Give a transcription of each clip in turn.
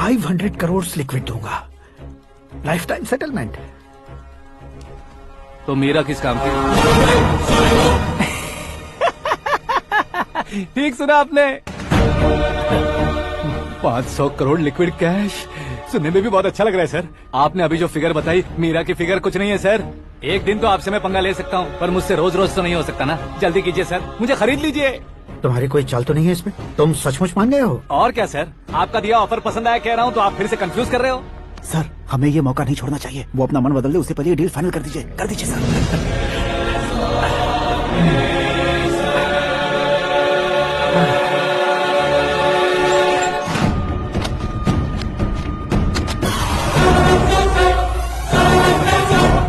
500 crore liquid दूंगा, life time settlement. तो मीरा किस काम की? ठीक सुना आपने, 500 करोड़ लिक्विड कैश। सुनने में भी बहुत अच्छा लग रहा है सर। आपने अभी जो फिगर बताई, मीरा की फिगर कुछ नहीं है सर। एक दिन तो आपसे मैं पंगा ले सकता हूँ, पर मुझसे रोज रोज तो नहीं हो सकता ना। जल्दी कीजिए सर, मुझे खरीद लीजिए। तुम्हारी कोई चाल तो नहीं है इसमें? तुम सचमुच मान गए हो? और क्या सर, आपका दिया ऑफर पसंद आया कह रहा हूँ, तो आप फिर से कंफ्यूज कर रहे हो। सर, हमें ये मौका नहीं छोड़ना चाहिए। वो अपना मन बदल दे, उससे पहले डील फाइनल कर दीजिए सर।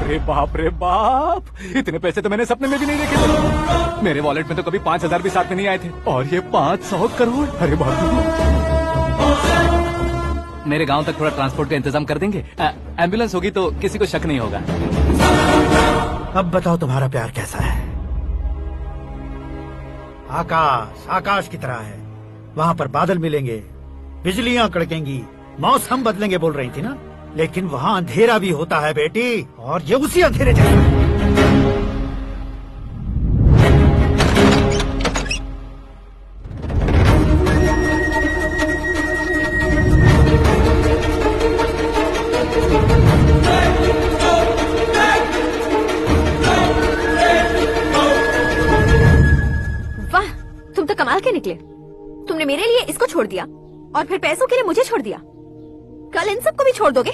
अरे बाप रे बाप, इतने पैसे तो मैंने सपने में भी नहीं देखे थे। मेरे वॉलेट में तो कभी 5,000 भी साथ में नहीं आए थे, और ये 500 करोड़। अरे बाप रे। मेरे गांव तक थोड़ा ट्रांसपोर्ट का इंतजाम कर देंगे? एम्बुलेंस होगी तो किसी को शक नहीं होगा। अब बताओ तुम्हारा प्यार कैसा है? आकाश आकाश की तरह है, वहाँ पर बादल मिलेंगे, बिजलियाँ कड़केंगी, मौसम बदलेंगे बोल रही थी ना, लेकिन वहाँ अंधेरा भी होता है बेटी, और ये उसी अंधेरे जैसा है। कमाल के निकले। तुमने मेरे लिए इसको छोड़ दिया और फिर पैसों के लिए मुझे छोड़ दिया। कल इन सबको भी छोड़ दोगे?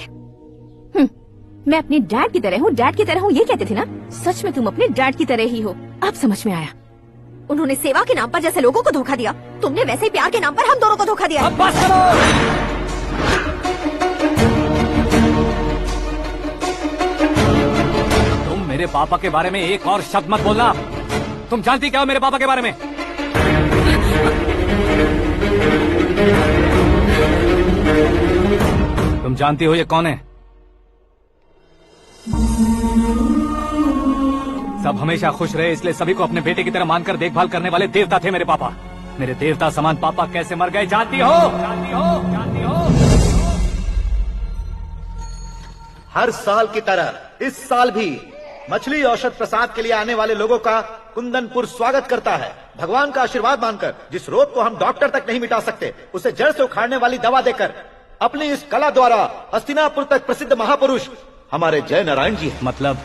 मैं अपने डैड की तरह हूँ, डैड की तरह हूँ, ये कहते थे ना। सच में तुम अपने डैड की तरह ही हो। अब समझ में आया। उन्होंने सेवा के नाम पर जैसे लोगों को धोखा दिया, तुमने वैसे ही प्यार के नाम पर हम दोनों को धोखा दिया। अब बस करो। तुम मेरे पापा के बारे में एक और शब्द मत बोलना। तुम जानती क्या हो मेरे पापा के बारे में? तुम जानती हो ये कौन है? सब हमेशा खुश रहे, इसलिए सभी को अपने बेटे की तरह मानकर देखभाल करने वाले देवता थे मेरे पापा। मेरे देवता समान पापा कैसे मर गए जानती हो? जानती हो? जानती हो? हर साल की तरह इस साल भी मछली औषध प्रसाद के लिए आने वाले लोगों का कुंदनपुर स्वागत करता है। भगवान का आशीर्वाद मानकर जिस रोग को हम डॉक्टर तक नहीं मिटा सकते, उसे जड़ से उखाड़ने वाली दवा देकर अपनी इस कला द्वारा हस्तिनापुर तक प्रसिद्ध महापुरुष हमारे जय नारायण जी हैं। मतलब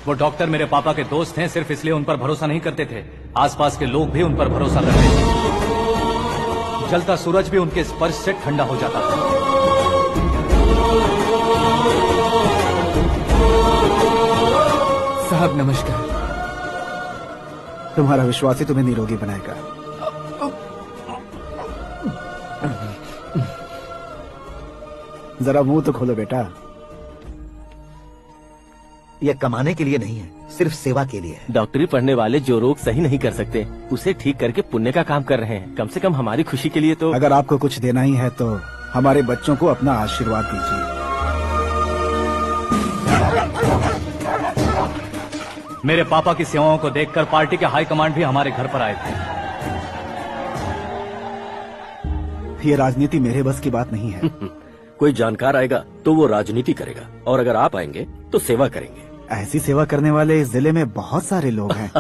वो डॉक्टर मेरे पापा के दोस्त हैं, सिर्फ इसलिए उन पर भरोसा नहीं करते थे। आसपास के लोग भी उन पर भरोसा करते थे। जलता सूरज भी उनके स्पर्श से ठंडा हो जाता था। साहब नमस्कार। तुम्हारा विश्वास ही तुम्हें निरोगी बनाएगा। जरा मुंह तो खोलो बेटा। यह कमाने के लिए नहीं है, सिर्फ सेवा के लिए है। डॉक्टरी पढ़ने वाले जो रोग सही नहीं कर सकते, उसे ठीक करके पुण्य का काम कर रहे हैं। कम से कम हमारी खुशी के लिए तो। अगर आपको कुछ देना ही है तो हमारे बच्चों को अपना आशीर्वाद दीजिए। मेरे पापा की सेवाओं को देखकर पार्टी के हाई कमांड भी हमारे घर पर आए थे। ये राजनीति मेरे बस की बात नहीं है। कोई जानकार आएगा तो वो राजनीति करेगा, और अगर आप आएंगे तो सेवा करेंगे। ऐसी सेवा करने वाले इस जिले में बहुत सारे लोग हैं।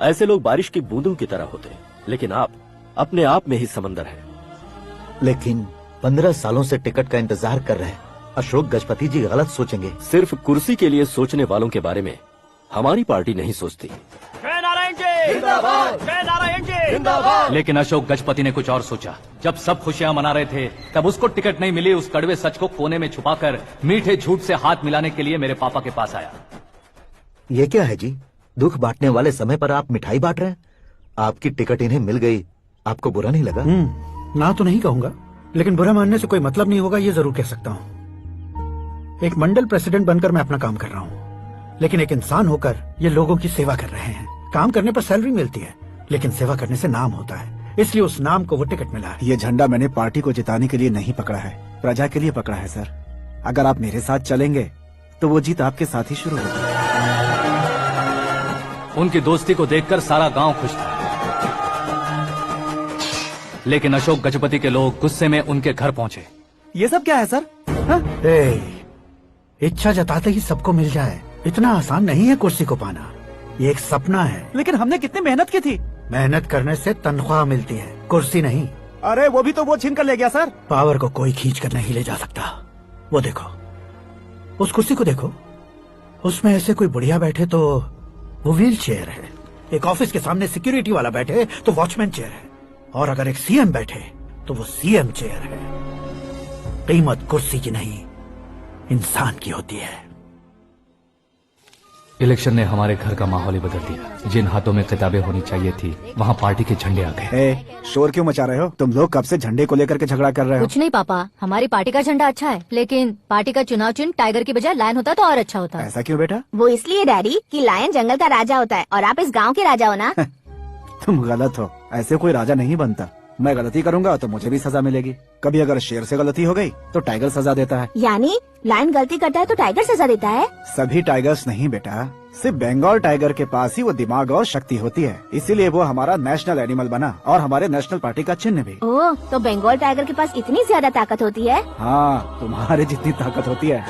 ऐसे लोग बारिश की बूंदों की तरह होते हैं, लेकिन आप अपने आप में ही समंदर हैं। लेकिन 15 सालों से टिकट का इंतजार कर रहे हैं। अशोक गजपति जी गलत सोचेंगे। सिर्फ कुर्सी के लिए सोचने वालों के बारे में हमारी पार्टी नहीं सोचती। जय नारायण जी जिंदाबाद, जय नारायण जी जिंदाबाद। लेकिन अशोक गजपति ने कुछ और सोचा। जब सब खुशियां मना रहे थे, तब उसको टिकट नहीं मिली। उस कड़वे सच को कोने में छुपाकर मीठे झूठ से हाथ मिलाने के लिए मेरे पापा के पास आया। ये क्या है जी? दुख बांटने वाले समय पर आप मिठाई बांट रहे हैं। आपकी टिकट इन्हें मिल गई, आपको बुरा नहीं लगा? ना तो नहीं कहूंगा, लेकिन बुरा मानने से कोई मतलब नहीं होगा, ये जरूर कह सकता हूँ। एक मंडल प्रेसिडेंट बनकर मैं अपना काम कर रहा हूँ, लेकिन एक इंसान होकर ये लोगों की सेवा कर रहे हैं। काम करने पर सैलरी मिलती है, लेकिन सेवा करने से नाम होता है, इसलिए उस नाम को वो टिकट मिला है। ये झंडा मैंने पार्टी को जिताने के लिए नहीं पकड़ा है, प्रजा के लिए पकड़ा है सर। अगर आप मेरे साथ चलेंगे तो वो जीत आपके साथ ही शुरू होगी। उनकी दोस्ती को देखकर सारा गांव खुश था, लेकिन अशोक गजपति के लोग गुस्से में उनके घर पहुंचे। ये सब क्या है सर? हाँ? इच्छा जताते ही सबको मिल जाए इतना आसान नहीं है कुर्सी को पाना। ये एक सपना है। लेकिन हमने कितनी मेहनत की थी। मेहनत करने से तनख्वाह मिलती है, कुर्सी नहीं। अरे वो भी तो वो छीन कर ले गया सर। पावर को कोई खींच कर नहीं ले जा सकता। वो देखो, उस कुर्सी को देखो, उसमें ऐसे कोई बुढ़िया बैठे तो वो व्हील चेयर है, एक ऑफिस के सामने सिक्योरिटी वाला बैठे तो वॉचमैन चेयर है, और अगर एक सीएम बैठे तो वो सीएम चेयर है। कीमत कुर्सी की नहीं, इंसान की होती है। इलेक्शन ने हमारे घर का माहौल ही बदल दिया। जिन हाथों में किताबें होनी चाहिए थी वहाँ पार्टी के झंडे आ गए। शोर क्यों मचा रहे हो? तुम लोग कब से झंडे को लेकर के झगड़ा कर रहे हो? कुछ नहीं पापा, हमारी पार्टी का झंडा अच्छा है, लेकिन पार्टी का चुनाव चिन्ह टाइगर की बजाय लायन होता तो और अच्छा होता। ऐसा क्यों बेटा? वो इसलिए डैडी कि लायन जंगल का राजा होता है और आप इस गांव के राजा हो ना। तुम गलत हो, ऐसे कोई राजा नहीं बनता। मैं गलती करूंगा तो मुझे भी सजा मिलेगी। कभी अगर शेर से गलती हो गई तो टाइगर सजा देता है। यानी लायन गलती करता है तो टाइगर सजा देता है? सभी टाइगर्स नहीं बेटा, सिर्फ बंगाल टाइगर के पास ही वो दिमाग और शक्ति होती है, इसीलिए वो हमारा नेशनल एनिमल बना और हमारे नेशनल पार्टी का चिन्ह भी। ओह, तो बंगाल टाइगर के पास इतनी ज्यादा ताकत होती है? हाँ, तुम्हारे जितनी ताकत होती है।